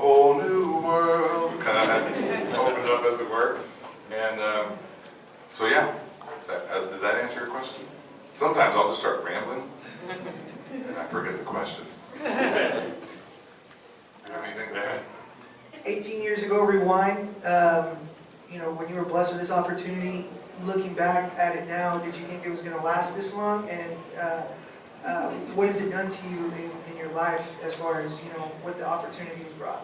whole new world kind of had opened up, as it were. And so yeah, did that answer your question? Sometimes I'll just start rambling and I forget the question. You have anything to add? 18 years ago, rewind, you know, when you were blessed with this opportunity, looking back at it now, did you think it was going to last this long? And what has it done to you in your life as far as, you know, what the opportunity has brought?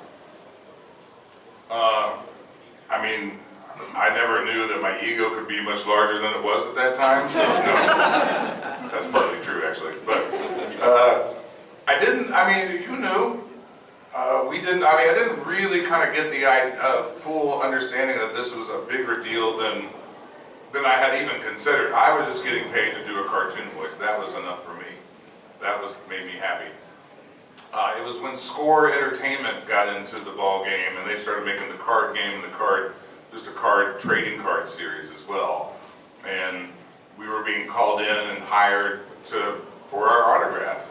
I mean, I never knew that my ego could be much larger than it was at that time, so no. That's partly true, actually. But I didn't, I mean, who knew? I didn't really kind of get the full understanding that this was a bigger deal than I had even considered. I was just getting paid to do a cartoon voice. That was enough for me. That made me happy. It was when Score Entertainment got into the ball game and they started making the card game and just a card trading card series as well. And we were being called in and hired for our autograph.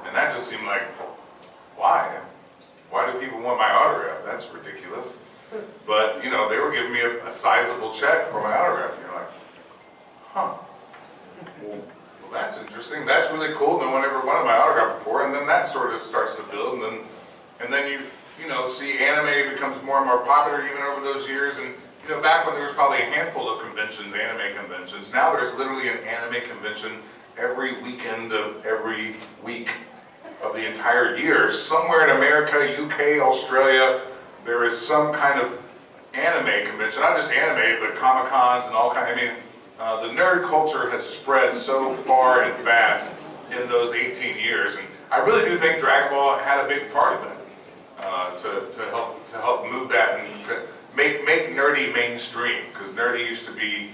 And that just seemed like, why? Why do people want my autograph? That's ridiculous. But, you know, they were giving me a sizable check for my autograph. And you're like, huh. Well, that's interesting. That's really cool. No one ever wanted my autograph before. And then that sort of starts to build. And then you know, see anime becomes more and more popular even over those years. And, you know, back when there was probably a handful of conventions, anime conventions, now there's literally an anime convention every weekend of every week of the entire year. Somewhere in America, UK, Australia, there is some kind of anime convention. Not just anime, but Comic-Cons and all kinds. I mean, the nerd culture has spread so far and fast in those 18 years. And I really do think Dragon Ball had a big part of that. To help move that and make nerdy mainstream, because nerdy used to be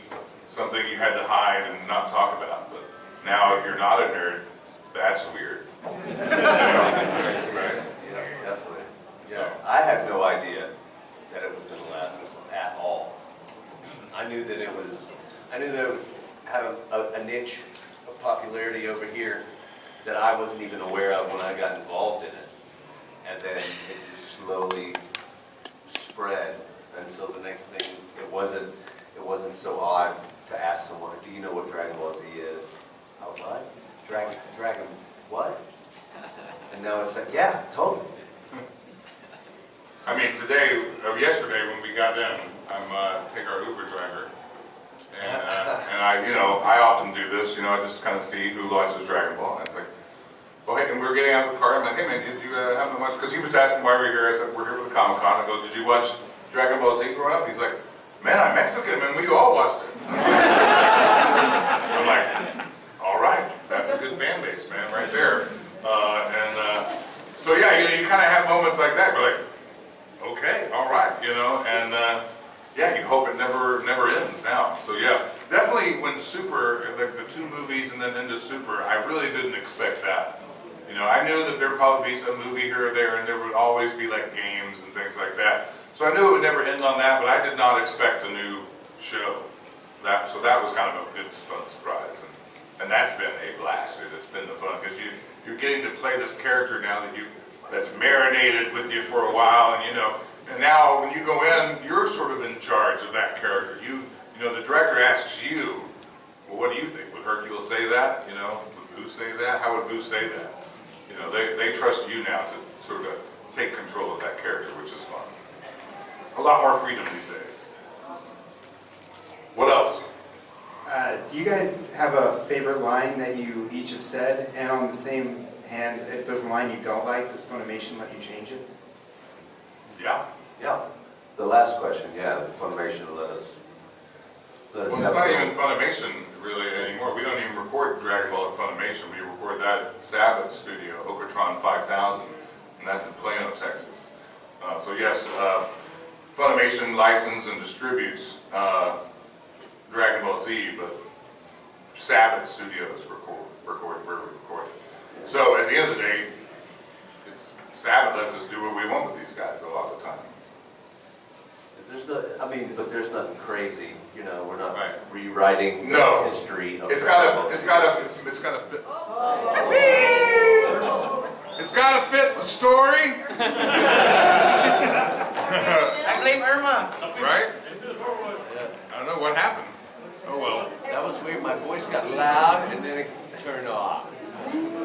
something you had to hide and not talk about, but now if you're not a nerd, that's weird. Right? Yeah, definitely. Yeah, I had no idea that it was going to last this long at all. I knew that it was having a niche of popularity over here that I wasn't even aware of when I got involved in it. And then it just slowly spread until the next thing, it wasn't so odd to ask someone, do you know what Dragon Ball Z is? Oh, what? Dragon, what? And now it's like, yeah, totally. I mean, yesterday when we got in, I'm take our Uber driver, and I often do this, I just kind of see who watches Dragon Ball, and it's like, well, hey, and we were getting out of the car, I'm like, hey man, did you happen to watch, because he was asking why we're here. I said, we're here for the Comic-Con. I go, did you watch Dragon Ball Z growing up? He's like, man, I'm Mexican, man, we all watched it. I'm like, all right, that's a good fan base, man, right there. So yeah, you kind of have moments like that, we're like, okay, all right, and yeah, you hope it never ends now. So yeah, definitely when Super, like the two movies and then into Super, I really didn't expect that. I knew that there'd probably be some movie here or there, and there would always be like games and things like that. So I knew it would never end on that, but I did not expect a new show. So that was kind of a good, fun surprise, and that's been a blast. It's been the fun because you're getting to play this character now that's marinated with you for a while, and now when you go in, you're sort of in charge of that character. The director asks you, well, what do you think? Would Hercule say that? Would Boo say that? How would Boo say that? They trust you now to sort of take control of that character, which is fun. A lot more freedom these days. What else? Do you guys have a favorite line that you each have said? And on the same hand, if there's a line you don't like, does Funimation let you change it? Yeah. Yeah. The last question, yeah, Funimation let us well, it's not even Funimation really anymore. We don't even record Dragon Ball at Funimation. We record that at Sabbath Studio, Okatron 5000, and that's in Plano, Texas. So yes, Funimation licenses and distributes Dragon Ball Z, but Sabbath Studios record where we record it. So at the end of the day, Sabbath lets us do what we want with these guys a lot of the time. But there's nothing crazy, we're not right. rewriting the history of it's gotta fit. It's gotta fit the story. named Irma. right? I don't know what happened. Oh well, That was weird. My voice got loud and then it turned off.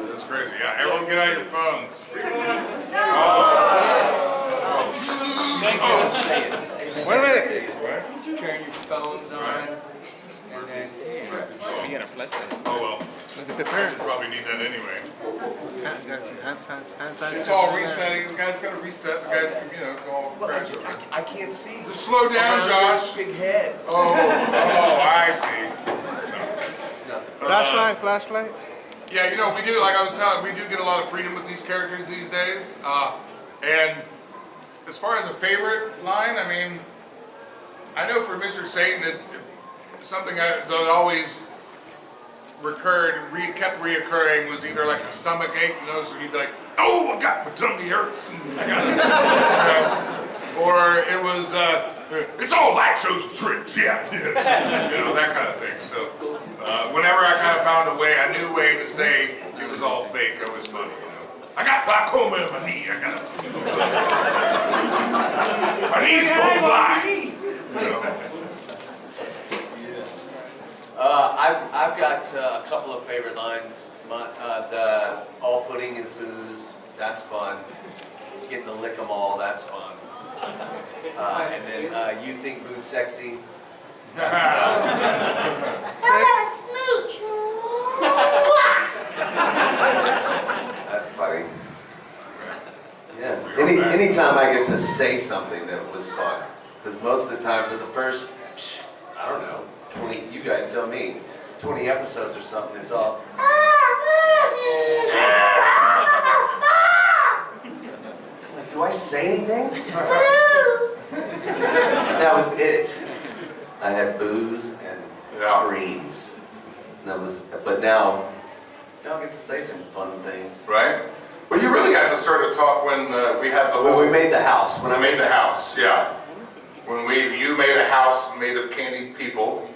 that's crazy. Yeah, everyone get out your phones. He's gonna say it. He's Wait a gonna minute. say it. Turn your phones on. And then, You gotta flush that. Oh well, Look at the third. probably need that anyway. Hands. It's all resetting. The guy's got to reset. The guy's, it's all well, crash over. I can't see. Just slow down, Around Josh. your big head. Oh, I see. It's not the Flashlight. Yeah, we do, like I was telling, we do get a lot of freedom with these characters these days. And as far as a favorite line, I mean, I know for Mr. Satan, it's something that always kept reoccurring was either like a stomach ache, so he'd be like, oh, I got my tummy hurts, and I got or it was, it's all lactose tricks, yeah, that kind of thing. So whenever I kind of found a new way to say it was all fake, it was funny, I got glaucoma in my knee, my knee's going blind. I've got a couple of favorite lines. The all pudding is booze, that's fun. Getting to lick 'em all, that's fun. And then you think booze sexy, that's that's funny. Yeah. Anytime I get to say something that was fun, because most of the time for the first, I don't know, 20, you guys tell me, 20 episodes or something, it's all, like, do I say anything? That was it. I had booze and screams. And that was, but now I get to say some fun things. Right? Well, you really got to start to talk when we had the When we made the house. When I made the house, yeah. When you made a house made of candied people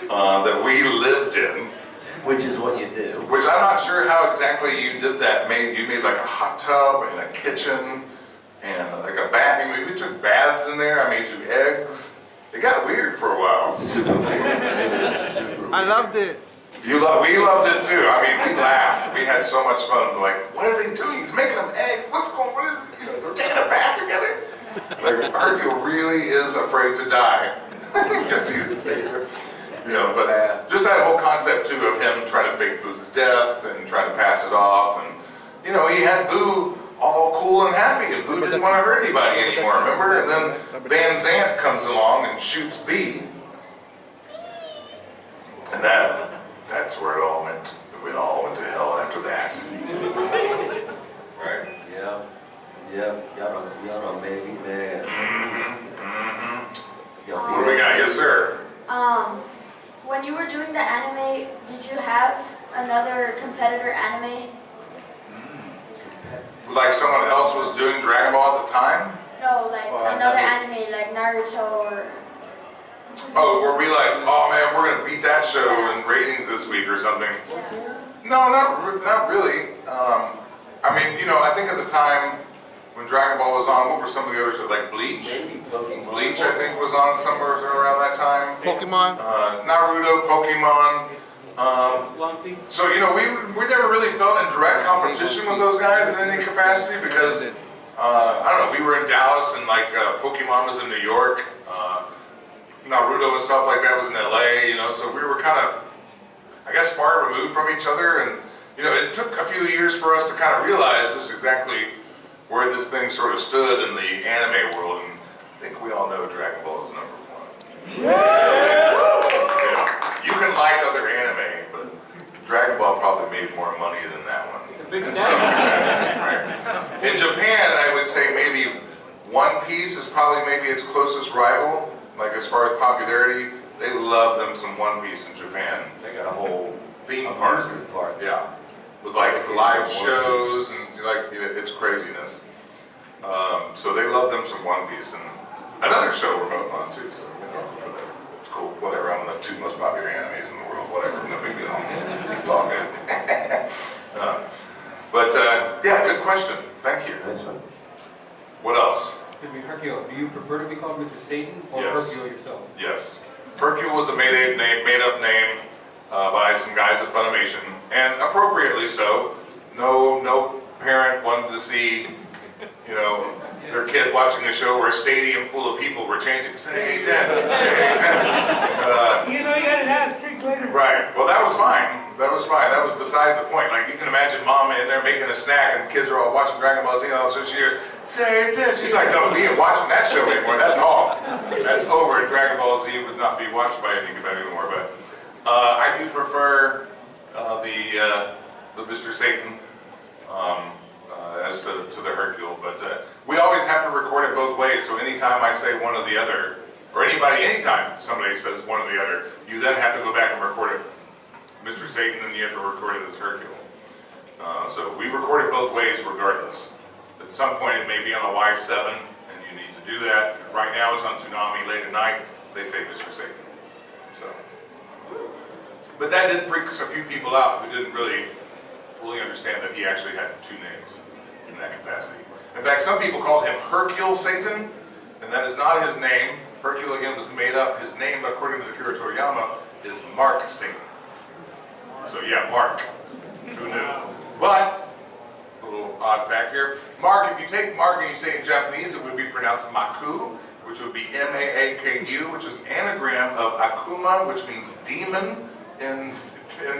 that we lived in. Which is what you do. Which I'm not sure how exactly you did that. You made like a hot tub and a kitchen and like a bath. I mean, we took baths in there. I made you eggs. It got weird for a while. It's super weird. It is super weird. I loved it. We loved it too. I mean, we laughed. We had so much fun. Like, what are they doing? He's making them eggs. What is it? They're taking a bath together? Like, Hercule really is afraid to die. Because he's there. But just that whole concept too of him trying to fake Boo's death and trying to pass it off. And, he had Boo all cool and happy, and Boo didn't want to hurt anybody anymore, remember? And then Van Zant comes along and shoots B. And that's where it all went. It all went to hell after that. Right? Yeah. Y'all done made me mad. Y'all see What do we got? Yes, sir. When you were doing the anime, did you have another competitor anime? Like someone else was doing Dragon Ball at the time? No, like another anime, like Naruto or... Oh, were we like, oh man, we're gonna beat that show in ratings this week or something? No, not really. I mean, I think at the time when Dragon Ball was on, what were some of the others? Like Bleach? Maybe Pokemon. Bleach, I think, was on somewhere around that time. Pokemon. Naruto, Pokemon. So, we never really felt in direct competition with those guys in any capacity because, I don't know, we were in Dallas and like Pokemon was in New York. Naruto and stuff like that was in LA, so we were kind of, I guess, far removed from each other. And, it took a few years for us to kind of realize just exactly where this thing sort of stood in the anime world. And I think we all know Dragon Ball is number one. You can like other anime, but Dragon Ball probably made more money than that one. In some capacity, right? In Japan, I would say maybe One Piece is probably maybe its closest rival. Like as far as popularity, they love them some One Piece in Japan. They got a whole Theme park. Yeah. With like live shows and like, it's craziness. So they love them some One Piece, and another show we're both on too, so whatever. It's cool, whatever. I'm the two most popular animes in the world, whatever, no big deal. It's all good. But yeah, good question. Thank you. Nice one. What else? excuse me, Hercule, do you prefer to be called Mr. Satan or Yes. Hercule yourself? Yes. Hercule was a made-up name by some guys at Funimation, and appropriately so. No parent wanted to see, their kid watching a show where a stadium full of people were chanting, Satan, Satan. You gotta have 3 later. Right. Well, that was fine. That was fine. That was besides the point. Like, you can imagine mom in there making a snack and the kids are all watching Dragon Ball Z and all, so she hears, Satan. She's like, no, we ain't watching that show anymore. That's off. That's over. And Dragon Ball Z would not be watched by anybody anymore. But I do prefer the Mr. Satan as to the Hercule. But we always have to record it both ways. So anytime I say one or the other, or anytime somebody says one or the other, you then have to go back and record it Mr. Satan, and you have to record it as Hercule. So we record it both ways regardless. At some point it may be on a Y7 and you need to do that. Right now it's on Toonami late at night. They say Mr. Satan. So, but that did freak a few people out who didn't really fully understand that he actually had 2 names in that capacity. In fact, some people called him Hercule Satan, and that is not his name. Hercule again was made up. His name, according to Akira Toriyama, is Mark Satan. So yeah, Mark. Who knew? But, a little odd fact here, Mark, if you take Mark and you say it in Japanese, it would be pronounced Maku, which would be M-A-A-K-U, which is an anagram of Akuma, which means demon in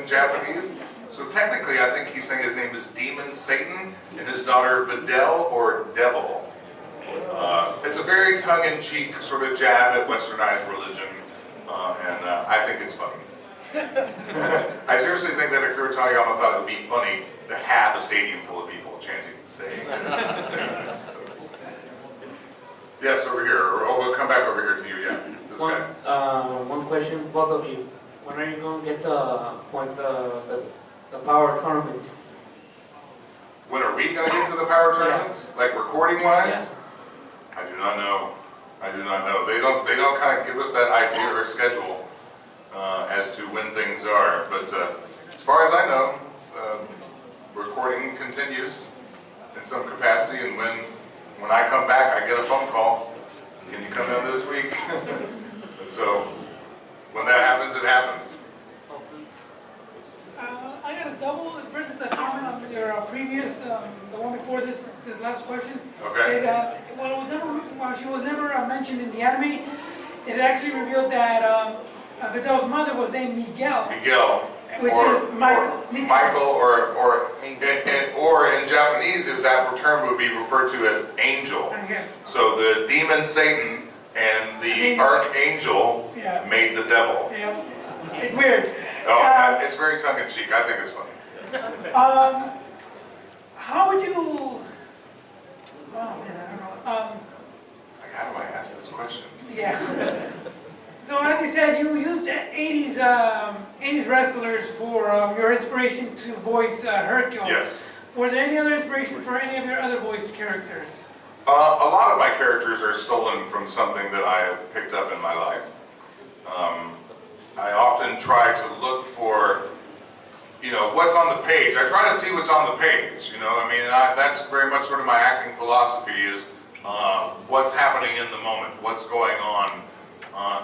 Japanese. So technically, I think he's saying his name is Demon Satan, and his daughter Videl, or Devil. It's a very tongue-in-cheek sort of jab at westernized religion, and I think it's funny. I seriously think that Akira Toriyama thought it would be funny to have a stadium full of people chanting, saying. So. Yes, over here. Or we'll come back over here to you. Yeah, this guy. One question, both of you. When are you going to get the power tournaments? When are we going to get to the power tournaments? Like recording-wise? Yeah. I do not know. I do not know. They don't kind of give us that idea or schedule as to when things are. But as far as I know, recording continues in some capacity. And when I come back, I get a phone call. Can you come in this week? And so when that happens, it happens. I got a double, first a comment on your previous, the one before this last question. Okay. That, while she was never mentioned in the anime, it actually revealed that Videl's mother was named Miguel. Miguel. Which is Michael. Michael, or in Japanese, that term would be referred to as angel. Okay. So the demon Satan and the archangel made the devil. Yeah. It's weird. Oh, it's very tongue-in-cheek. I think it's funny. How would you? Oh man, I don't know. Like, how do I ask this question? Yeah. So as you said, you used 80s wrestlers for your inspiration to voice Hercule. Yes. Was there any other inspiration for any of your other voiced characters? A lot of my characters are stolen from something that I have picked up in my life. I often try to look for, what's on the page. I try to see what's on the page, that's very much sort of my acting philosophy is what's happening in the moment, what's going on,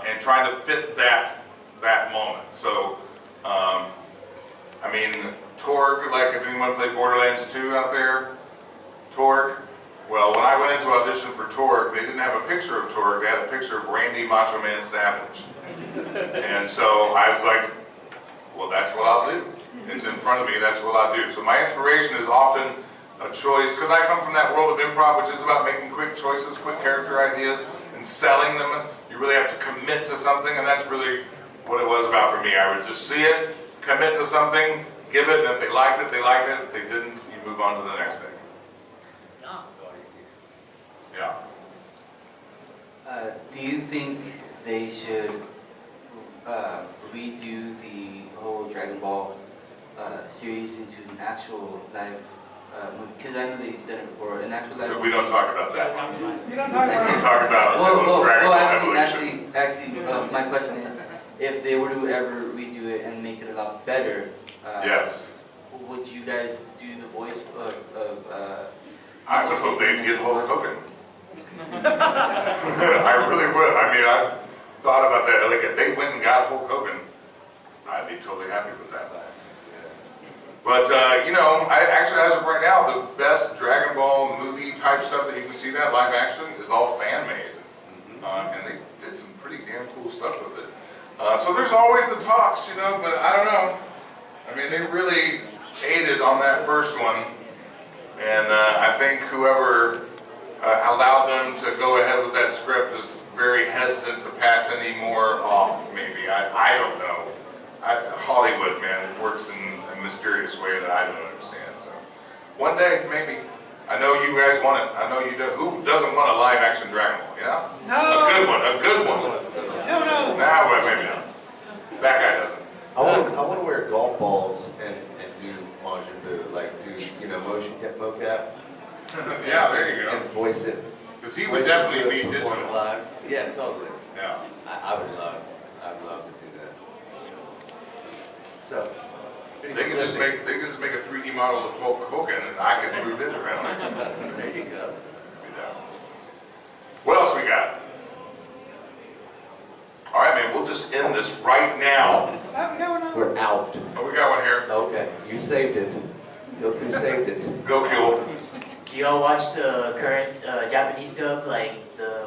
and trying to fit that moment. So, Torg, like if anyone played Borderlands 2 out there, Torg. Well, when I went into audition for Torg, they didn't have a picture of Torg, they had a picture of Randy Macho Man Savage. And so I was like, well, that's what I'll do. It's in front of me, that's what I'll do. So my inspiration is often a choice, because I come from that world of improv, which is about making quick choices, quick character ideas, and selling them. You really have to commit to something, and that's really what it was about for me. I would just see it, commit to something, give it, and if they liked it, they liked it. If they didn't, you move on to the next thing. Yeah. Do you think they should redo the whole Dragon Ball series into an actual live? Because I know that you've done it before, an actual live. We don't talk about that. You don't talk We about talk about Dragon Ball actually, my question is, if they were to ever redo it and make it a lot better, yes. would you guys do the voice of I would hope they'd get Hulk Hogan. mean, I thought about that, like, if they went and got Hulk Hogan, I'd be totally happy with that. But, you know, actually, as of right now, the best Dragon Ball movie type stuff that you can see that live action is all fan-made. And they did some pretty damn cool stuff with it. So there's always the talks, you know, but I don't know. I mean, they really aided on that first one. And I think whoever allowed them to go ahead with that script is very hesitant to pass any more off, maybe. I don't know. Hollywood, man, it works in a mysterious way that I don't understand. So one day, maybe. I know you guys want it. I know you do. Who doesn't want a live action Dragon Ball? Yeah? No. A good one. A good one. No. Nah, well, maybe not. That guy doesn't. I want to wear golf balls and do Majin Buu, like do, you know, mocap. Yeah, there you go. And voice it. Because he would definitely be perform digital. it live. Yeah, totally. Yeah. I'd love to do that. So. They can just make a 3D model of Hulk Hogan and I can move it around. There you go. What else we got? All right, man, we'll just end this right now. No. We're out. Oh, we got one here. Okay, you saved it. Goku saved it. Goku. Do y'all watch the current Japanese dub, like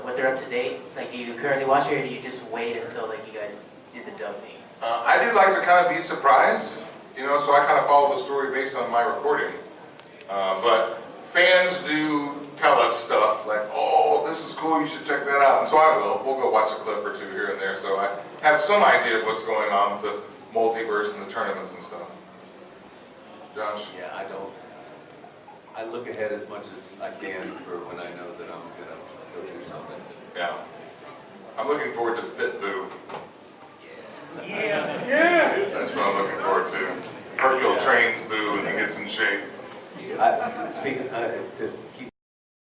what they're up to date? Like, do you currently watch it, or do you just wait until like you guys do the dubbing? I do like to kind of be surprised, you know, so I kind of follow the story based on my recording. But fans do tell us stuff like, oh, this is cool, you should check that out. And so I will. We'll go watch a clip or two here and there, so I have some idea of what's going on with the multiverse and the tournaments and stuff. Josh? Yeah, I look ahead as much as I can for when I know that I'm gonna go do something. Yeah. I'm looking forward to Fit Boo. Yeah. That's what I'm looking forward to. Hercule trains Boo and he gets in shape. Speaking to keep